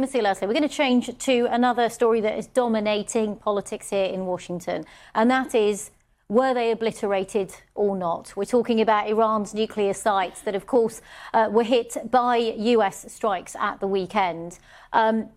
Leslie, we're going to change to another story that is dominating politics here in Washington, and that is, were they obliterated or not? We're talking about Iran's nuclear sites that, of course, were hit by US strikes at the weekend.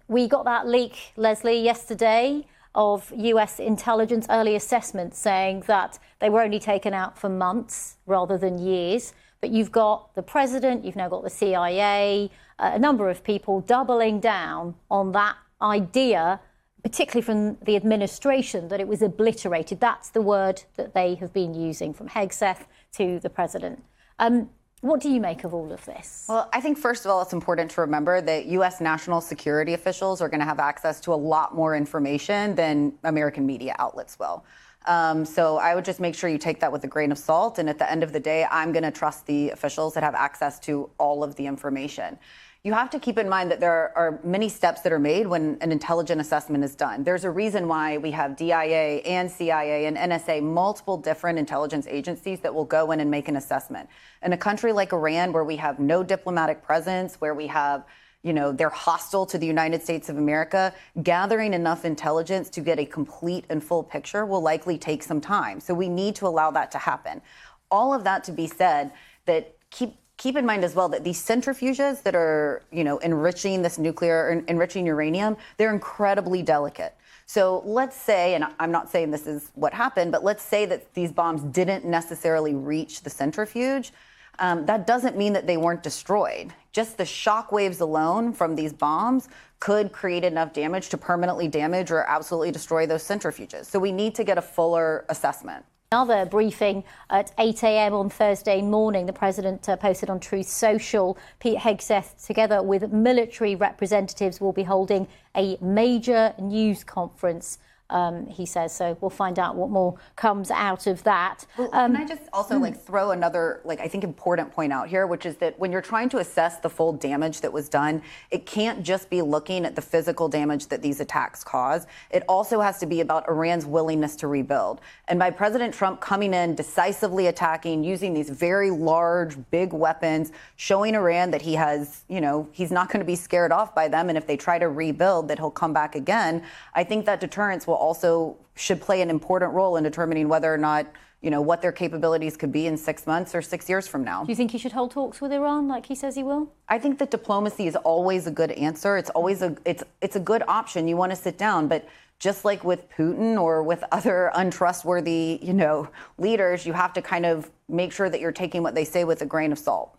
We got that leak, Leslie, yesterday of US intelligence early assessment saying that they were only taken out for months rather than years. But you've got the president, you've now got the CIA, a number of people doubling down on that idea, particularly from the administration, that it was obliterated. That's the word that they have been using, from Hegseth to the president. What do you make of all of this? Well, I think, first of all, it's important to remember that U.S. national security officials are going to have access to a lot more information than American media outlets will. So I would just make sure you take that with a grain of salt. And at the end of the day, I'm going to trust the officials that have access to all of the information. You have to keep in mind that there are many steps that are made when an intelligent assessment is done. There's a reason why we have DIA and CIA and NSA, multiple different intelligence agencies that will go in and make an assessment. In a country like Iran, where we have no diplomatic presence, where we have, they're hostile to the United States of America, gathering enough intelligence to get a complete and full picture will likely take some time. So we need to allow that to happen. All of that to be said, that keep in mind as well that these centrifuges that are, enriching this nuclear or enriching uranium, they're incredibly delicate. So let's say, and I'm not saying this is what happened, but let's say that these bombs didn't necessarily reach the centrifuge. That doesn't mean that they weren't destroyed. Just the shock waves alone from these bombs could create enough damage to permanently damage or absolutely destroy those centrifuges. So we need to get a fuller assessment. Another briefing at 8 a.m. on Thursday morning, the president posted on Truth Social. Pete Hegseth, together with military representatives, will be holding a major news conference, he says. So we'll find out what more comes out of that. Well, can I just also throw another, I think, important point out here, which is that when you're trying to assess the full damage that was done, it can't just be looking at the physical damage that these attacks cause. It also has to be about Iran's willingness to rebuild. And by President Trump coming in, decisively attacking, using these very large, big weapons, showing Iran that he has, he's not going to be scared off by them. And if they try to rebuild, that he'll come back again. I think that deterrence will also should play an important role in determining whether or not, what their capabilities could be in 6 months or 6 years from now. Do you think he should hold talks with Iran like he says he will? I think that diplomacy is always a good answer. It's always it's a good option. You want to sit down, but just like with Putin or with other untrustworthy, leaders, you have to kind of make sure that you're taking what they say with a grain of salt.